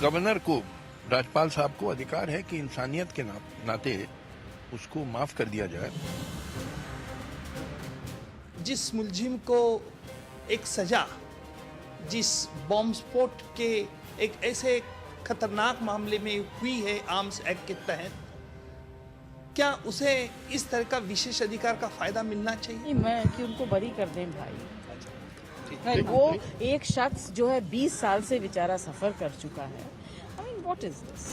Governor को, राज्यपाल साहब को अधिकार है कि इंसानियत के नाते उसको माफ कर दिया जाए। जिस मुलजिम को एक सजा, जिस बॉम्ब स्फोट के एक ऐसे खतरनाक मामले में हुई है आर्म्स एक्ट के तहत, क्या उसे इस तरह का विशेष अधिकार का फायदा मिलना चाहिए? मैं कि उनको बरी कर दें भाई। नहीं, वो एक शख्स जो है 20 साल से बेचारा सफर कर चुका है। I mean what is this?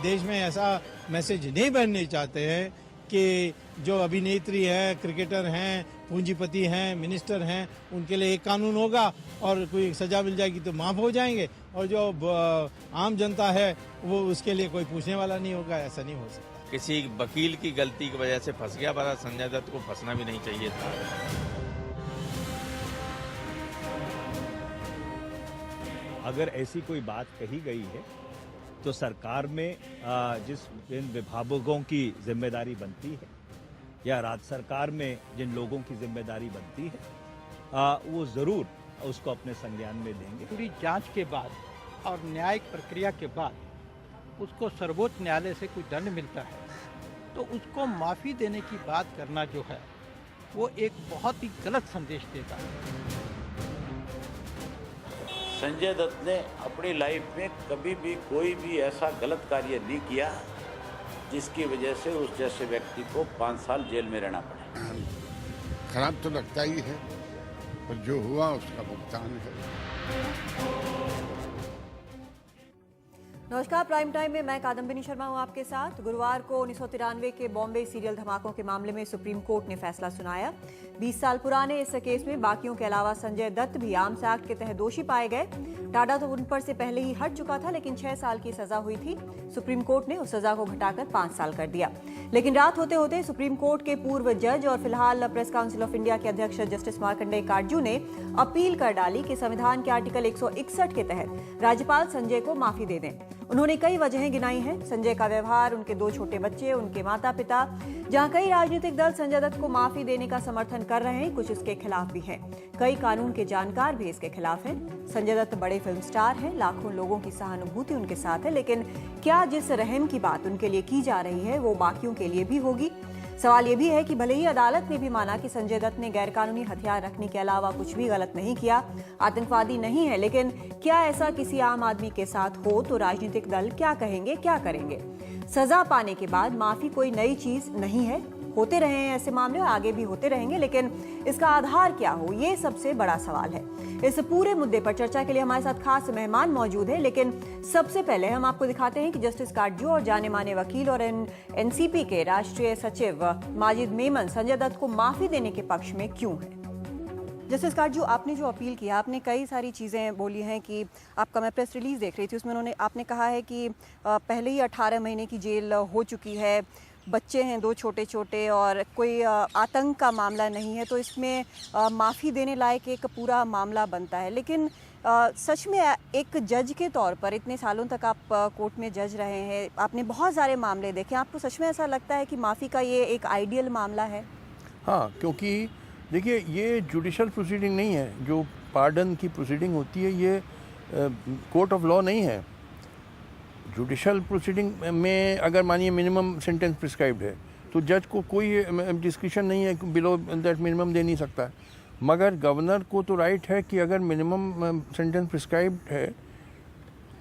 देश में ऐसा मैसेज नहीं बनने चाहते हैं कि जो अभिनेत्री है, क्रिकेटर हैं, पूंजीपति हैं, मिनिस्टर हैं, उनके लिए एक कानून होगा और कोई सजा मिल जाएगी तो माफ हो जाएंगे, और जो आम जनता है वो उसके लिए कोई पूछने वाला नहीं होगा। ऐसा नहीं हो सकता। किसी वकील की गलती की वजह से फंस गया, पर संजय दत्त को फंसना भी नहीं चाहिए था। अगर ऐसी कोई बात कही गई है तो सरकार में जिस इन विभागों की जिम्मेदारी बनती है या राज्य सरकार में जिन लोगों की जिम्मेदारी बनती है वो जरूर उसको अपने संज्ञान में लेंगे। पूरी जांच के बाद और न्यायिक प्रक्रिया के बाद उसको सर्वोच्च न्यायालय से कोई दंड मिलता है तो उसको माफ़ी देने की बात करना जो है वो एक बहुत ही गलत संदेश देता है। संजय दत्त ने अपनी लाइफ में कभी भी कोई भी ऐसा गलत कार्य नहीं किया जिसकी वजह से उस जैसे व्यक्ति को 5 साल जेल में रहना पड़े। खराब तो लगता ही है, पर जो हुआ उसका भुगतान है। नमस्कार, प्राइम टाइम में मैं कादम्बिनी शर्मा हूं आपके साथ। गुरुवार को 1993 के बॉम्बे सीरियल धमाकों के मामले में सुप्रीम कोर्ट ने फैसला सुनाया। 20 साल पुराने इस केस में बाकियों के अलावा संजय दत्त भी आर्म्स एक्ट के तहत दोषी पाए गए। टाडा तो उन पर से पहले ही हट चुका था, लेकिन 6 साल की सजा हुई थी। सुप्रीम कोर्ट ने उस सजा को घटाकर 5 साल कर दिया। लेकिन रात होते होते सुप्रीम कोर्ट के पूर्व जज और फिलहाल प्रेस काउंसिल ऑफ इंडिया के अध्यक्ष जस्टिस मार्कंडेय काटजू ने अपील कर डाली कि संविधान के आर्टिकल 161 के तहत राज्यपाल संजय को माफी दे दें। उन्होंने कई वजहें गिनाई हैं। संजय का व्यवहार, उनके 2 छोटे बच्चे, उनके माता पिता। जहां कई राजनीतिक दल संजय दत्त को माफी देने का समर्थन कर रहे हैं, कुछ इसके खिलाफ भी हैं। कई कानून के जानकार भी इसके खिलाफ हैं। संजय दत्त बड़े फिल्म स्टार हैं, लाखों लोगों की सहानुभूति उनके साथ है, लेकिन क्या जिस रहम की बात उनके लिए की जा रही है वो बाकियों के लिए भी होगी? सवाल ये भी है कि भले ही अदालत ने भी माना कि संजय दत्त ने गैरकानूनी हथियार रखने के अलावा कुछ भी गलत नहीं किया, आतंकवादी नहीं है, लेकिन क्या ऐसा किसी आम आदमी के साथ हो तो राजनीतिक दल क्या कहेंगे, क्या करेंगे? सजा पाने के बाद माफी कोई नई चीज नहीं है। होते रहे हैं ऐसे मामले और आगे भी होते रहेंगे, लेकिन इसका आधार क्या हो, ये सबसे बड़ा सवाल है। इस पूरे मुद्दे पर चर्चा के लिए हमारे साथ खास मेहमान मौजूद हैं, लेकिन सबसे पहले हम आपको दिखाते हैं कि जस्टिस काटजू और जाने माने वकील और एनसीपी के राष्ट्रीय सचिव माजिद मेमन संजय दत्त को माफी देने के पक्ष में क्यों है। जस्टिस काटजू, आपने जो अपील किया, आपने कई सारी चीज़ें बोली हैं कि आपका मैं प्रेस रिलीज देख रही थी, उसमें आपने कहा है कि पहले ही 18 महीने की जेल हो चुकी है, बच्चे हैं 2 छोटे छोटे और कोई आतंक का मामला नहीं है, तो इसमें माफ़ी देने लायक एक पूरा मामला बनता है। लेकिन सच में एक जज के तौर पर इतने सालों तक आप कोर्ट में जज रहे हैं, आपने बहुत सारे मामले देखे, आपको सच में ऐसा लगता है कि माफ़ी का ये एक आइडियल मामला है? हाँ, क्योंकि देखिए ये जुडिशल प्रोसीडिंग नहीं है। जो पार्डन की प्रोसीडिंग होती है ये कोर्ट ऑफ लॉ नहीं है। जुडिशल प्रोसीडिंग में अगर मानिए मिनिमम सेंटेंस प्रिस्क्राइब्ड है तो जज को कोई डिस्क्रिप्शन नहीं है, बिलो दैट मिनिमम दे नहीं सकता है। मगर गवर्नर को तो राइट है कि अगर मिनिमम सेंटेंस प्रिस्क्राइब्ड है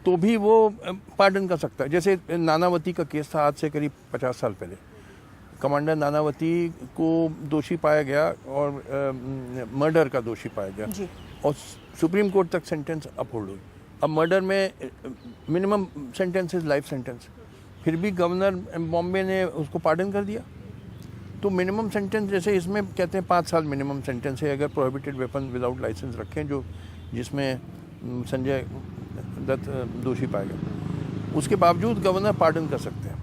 तो भी वो पार्डन कर सकता है। जैसे नानावती का केस था आज से करीब 50 साल पहले। कमांडर नानावती को दोषी पाया गया और मर्डर का दोषी पाया गया और सुप्रीम कोर्ट तक सेंटेंस अपहोल्ड हुई। अब मर्डर में minimum sentence is life sentence, फिर भी गवर्नर बॉम्बे ने उसको पार्डन कर दिया। तो मिनिमम सेंटेंस जैसे इसमें कहते हैं 5 साल मिनिमम सेंटेंस है अगर प्रोहिबिटेड वेपन विदाउट लाइसेंस रखें, जो जिसमें संजय दत्त दोषी पाया गया, उसके बावजूद गवर्नर पार्डन कर सकते हैं।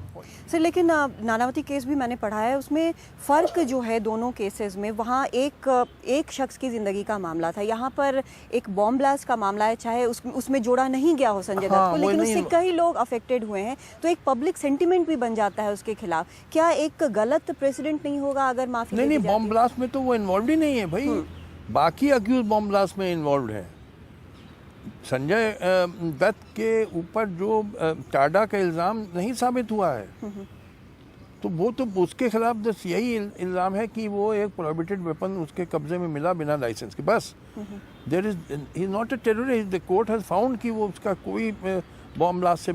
सर लेकिन नानावती केस भी मैंने पढ़ा है, उसमें फ़र्क जो है दोनों केसेस में, वहाँ एक शख्स की ज़िंदगी का मामला था, यहाँ पर एक बॉम्ब ब्लास्ट का मामला है, चाहे उसमें जोड़ा नहीं गया हो संजय दत्त को, लेकिन उससे कई लोग अफेक्टेड हुए हैं, तो एक पब्लिक सेंटिमेंट भी बन जाता है उसके खिलाफ। क्या एक गलत प्रेसिडेंट नहीं होगा अगर माफी नहीं, बॉम्ब ब्लास्ट में तो वो इन्वॉल्व ही नहीं है भाई, बाकी अक्यूज बॉम्ब ब्लास्ट में इन्वॉल्व है। संजय दत्त के ऊपर जो टाडा का इल्ज़ाम नहीं साबित हुआ है, तो वो तो उसके खिलाफ बस यही इल्ज़ाम है कि वो एक प्रोहिबिटेड वेपन उसके कब्जे में मिला बिना लाइसेंस के, बस। There is not a terrorist, the court has found कि वो उसका कोई बॉम्ब ब्लास्ट से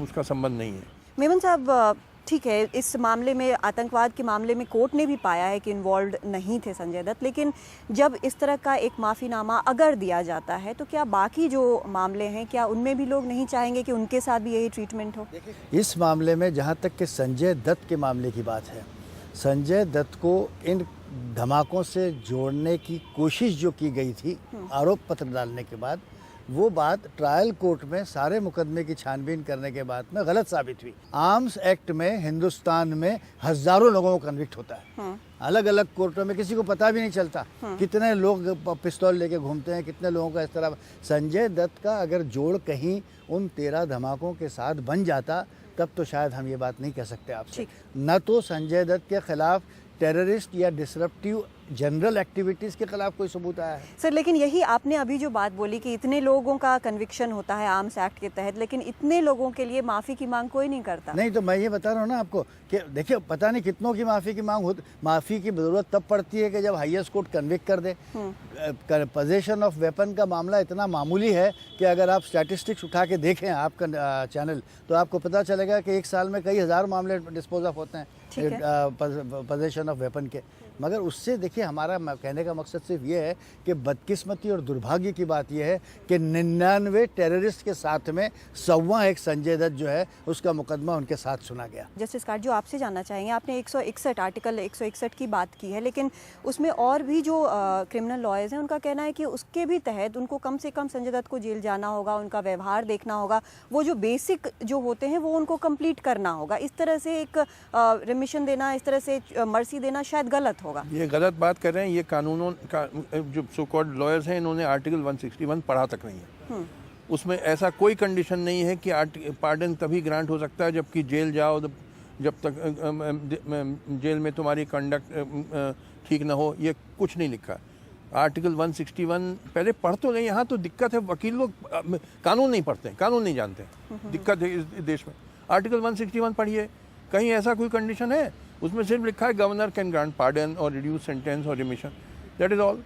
उसका संबंध नहीं है। मेमन साहब, ठीक है, इस मामले में, आतंकवाद के मामले में कोर्ट ने भी पाया है कि इन्वॉल्व नहीं थे संजय दत्त, लेकिन जब इस तरह का एक माफ़ीनामा अगर दिया जाता है तो क्या बाकी जो मामले हैं, क्या उनमें भी लोग नहीं चाहेंगे कि उनके साथ भी यही ट्रीटमेंट हो? इस मामले में जहाँ तक कि संजय दत्त के मामले की बात है, संजय दत्त को इन धमाकों से जोड़ने की कोशिश जो की गई थी आरोप पत्र डालने के बाद, वो बात ट्रायल कोर्ट में सारे मुकदमे की छानबीन करने के बाद में गलत साबित हुई। आर्म्स एक्ट में हिंदुस्तान में हजारों लोगों को कन्विक्ट होता है, अलग अलग कोर्टों में किसी को पता भी नहीं चलता कितने लोग पिस्तौल लेके घूमते हैं, कितने लोगों का इस तरह। संजय दत्त का अगर जोड़ कहीं उन 13 धमाकों के साथ बन जाता तब तो शायद हम ये बात नहीं कह सकते आपसे। न तो संजय दत्त के खिलाफ टेररिस्ट या डिसरप्टिव जनरल एक्टिविटीज़ के खिलाफ कोई सबूत आया है। सर लेकिन यही आपने अभी जो बात बोली कि इतने लोगों का कन्विक्शन होता है आर्म्स एक्ट के तहत, लेकिन इतने लोगों के लिए माफ़ी की मांग कोई नहीं करता। नहीं, तो मैं ये बता रहा हूँ ना आपको कि देखिए, पता नहीं कितनों की माफ़ी की मांग होती। माफ़ी की ज़रूरत तब पड़ती है कि जब हाईएस्ट कोर्ट कन्विक्ट कर दे। पोजेशन ऑफ वेपन का मामला इतना मामूली है कि अगर आप स्टैटिस्टिक्स उठा के देखें आपका चैनल, तो आपको पता चलेगा कि एक साल में कई हज़ार मामले डिस्पोज ऑफ होते हैं पोजेशन ऑफ वेपन के। मगर उससे देखिए, हमारा कहने का मकसद सिर्फ ये है कि बदकिस्मती और दुर्भाग्य की बात यह है कि 99 टेररिस्ट के साथ में 100वां एक संजय दत्त जो है उसका मुकदमा उनके साथ सुना गया। जस्टिस कार्ड, जो आपसे जानना चाहेंगे, आपने 161 आर्टिकल 161 की बात की है, लेकिन उसमें और भी जो क्रिमिनल लॉयर्स हैं उनका कहना है कि उसके भी तहत उनको कम से कम संजय दत्त को जेल जाना होगा, उनका व्यवहार देखना होगा, वो जो बेसिक जो होते हैं वो उनको कंप्लीट करना होगा। इस तरह से एक रिमिशन देना, इस तरह से मर्सी देना शायद गलत होगा। ये गलत बात कर रहे हैं। ये कानूनों का जो सो कॉल्ड लॉयर्स हैं, इन्होंने आर्टिकल 161 पढ़ा तक नहीं है। उसमें ऐसा कोई कंडीशन नहीं है कि पार्डन तभी ग्रांट हो सकता है जबकि जेल जाओ, जब तक जेल में तुम्हारी कंडक्ट ठीक ना हो, ये कुछ नहीं लिखा। आर्टिकल 161 पहले पढ़ तो नहीं, यहाँ तो दिक्कत है, वकील लोग कानून नहीं पढ़ते, कानून नहीं जानते, दिक्कत है इस देश में। आर्टिकल 161 पढ़िए, कहीं ऐसा कोई कंडीशन है? उसमें सिर्फ लिखा है गवर्नर कैन ग्रांट पार्डन और रिड्यूस सेंटेंस और रिमिशन, दैट इज ऑल।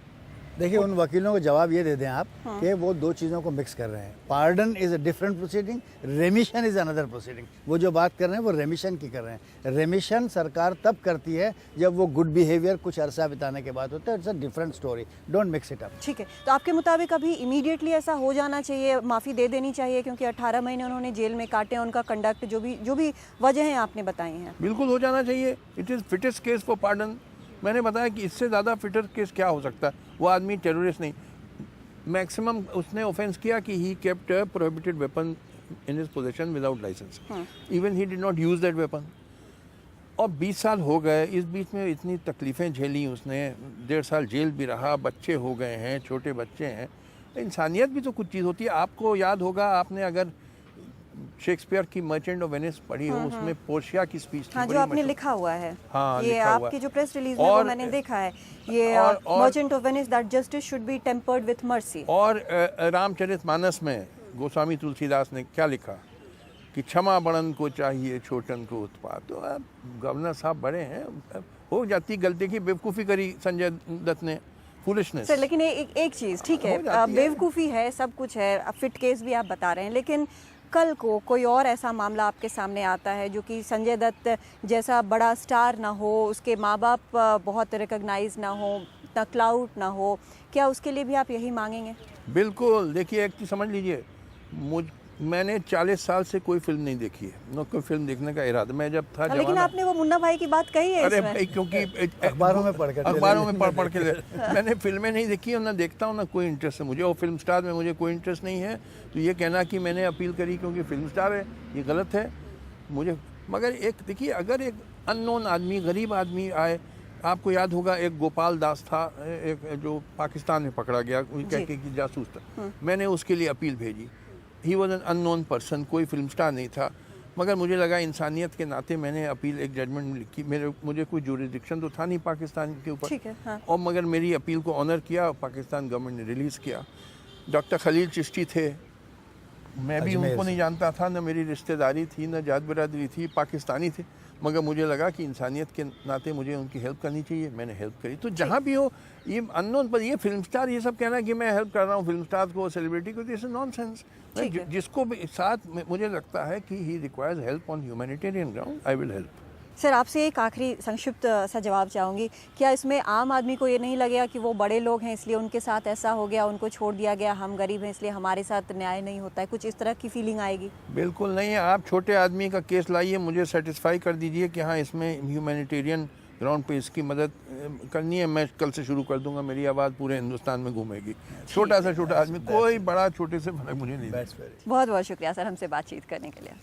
देखिए, उन वकीलों को जवाब ये दे दें आप कि वो दो चीज़ों को मिक्स कर रहे हैं। Pardon is a different proceeding, रेमिशन is another proceeding. वो जो बात कर रहे हैं वो रेमिशन की कर रहे हैं। रेमिशन सरकार तब करती है जब वो गुड बिहेवियर कुछ अरसा बिताने के बाद होता है। It's a different story, don't mix it up. ठीक है, तो आपके मुताबिक अभी इमीडिएटली ऐसा हो जाना चाहिए, माफ़ी दे देनी चाहिए, क्योंकि 18 महीने उन्होंने जेल में काटे, उनका कंडक्ट जो भी वजह आपने बताई हैं, बिल्कुल हो जाना चाहिए। It is fittest case for pardon. मैंने बताया कि इससे ज़्यादा फिटर केस क्या हो सकता है? वो आदमी टेररिस्ट नहीं, मैक्सिमम उसने ऑफेंस किया कि he kept a prohibited weapon in his position without licence, even he did not use that weapon. और 20 साल हो गए, इस बीच में इतनी तकलीफ़ें झेली उसने, 1.5 साल जेल भी रहा, बच्चे हो गए हैं, छोटे बच्चे हैं। इंसानियत भी तो कुछ चीज़ होती है। आपको याद होगा, आपने अगर शेक्सपियर की मर्चेंट ऑफ वेनिस पढ़ी हो, उसमें पोर्शिया की स्पीच थी, हाँ, जो आपने लिखा हुआ है। हाँ, ये आपकी जो प्रेस रिलीज में वो मैंने देखा है, ये merchant of Venice, that justice should be tempered with mercy. और रामचरितमानस में गोस्वामी तुलसीदास ने क्या लिखा कि क्षमा बड़न को चाहिए, छोटन को उत्पात। तो गवर्नर साहब बड़े हैं, हो जाती गलती की, बेवकूफ़ी करी संजय दत्त ने, फूलिशनेस। सर लेकिन एक चीज़, ठीक है, बेवकूफ़ी है, सब कुछ है, फिट केस भी आप बता रहे हैं, लेकिन कल को कोई और ऐसा मामला आपके सामने आता है जो कि संजय दत्त जैसा बड़ा स्टार ना हो, उसके माँ बाप बहुत रिकॉग्नाइज ना हो, ना क्लाउड ना हो, क्या उसके लिए भी आप यही मांगेंगे? बिल्कुल। देखिए, एक चीज़ समझ लीजिए, मैंने 40 साल से कोई फिल्म नहीं देखी है, न कोई फिल्म देखने का इरादा। मैं जब था, लेकिन आपने वो मुन्ना भाई की बात कही है। अरे भाई, क्योंकि अखबारों में पढ़ के मैंने फिल्में नहीं देखी और ना देखता हूँ, ना कोई इंटरेस्ट है मुझे, और फिल्म स्टार में मुझे कोई इंटरेस्ट नहीं है। तो ये कहना कि मैंने अपील करी क्योंकि फिल्म स्टार है, ये गलत है। मुझे मगर एक देखिए, अगर एक अननोन आदमी, गरीब आदमी आए, आपको याद होगा एक गोपाल दास था, एक जो पाकिस्तान में पकड़ा गया कह के कि जासूस था, मैंने उसके लिए अपील भेजी। He was an unknown person, कोई फिल्म स्टार नहीं था, मगर मुझे लगा इंसानियत के नाते मैंने अपील एक जजमेंट में लिखी। मुझे कोई जुरिडिक्शन तो था नहीं पाकिस्तान के ऊपर, हाँ। और मगर मेरी अपील को ऑनर किया, पाकिस्तान गवर्नमेंट ने रिलीज़ किया। डॉक्टर खलील चिश्ती थे, मैं भी उनको नहीं जानता था, न मेरी रिश्तेदारी थी, न जात बिरादरी थी, पाकिस्तानी थे, मगर मुझे लगा कि इंसानियत के नाते मुझे उनकी हेल्प करनी चाहिए, मैंने हेल्प करी। तो जहाँ भी हो, ये अननोन पर ये फिल्म स्टार ये सब कहना कि मैं हेल्प कर रहा हूँ फिल्म स्टार को, सेलिब्रिटी को, दिस इज नॉनसेंस। जिसको भी साथ मुझे लगता है कि he requires help on humanitarian ground, I will help. Sir, आपसे एक आखिरी संक्षिप्त सा जवाब चाहूँगी, क्या इसमें आम आदमी को ये नहीं लगेगा कि वो बड़े लोग हैं इसलिए उनके साथ ऐसा हो गया, उनको छोड़ दिया गया, हम गरीब हैं इसलिए हमारे साथ न्याय नहीं होता है, कुछ इस तरह की फीलिंग आएगी? बिल्कुल नहीं, आप छोटे आदमी का केस लाइए, मुझे सेटिस्फाई कर दीजिए कि हाँ इसमें ह्यूमैनिटेरियन ग्राउंड पे इसकी मदद करनी है, मैं कल से शुरू कर दूंगा, मेरी आवाज़ पूरे हिंदुस्तान में घूमेगी। छोटा सा छोटा आदमी, कोई बड़ा छोटे से फर्क मुझे नहीं। बहुत बहुत शुक्रिया सर हमसे बातचीत करने के लिए।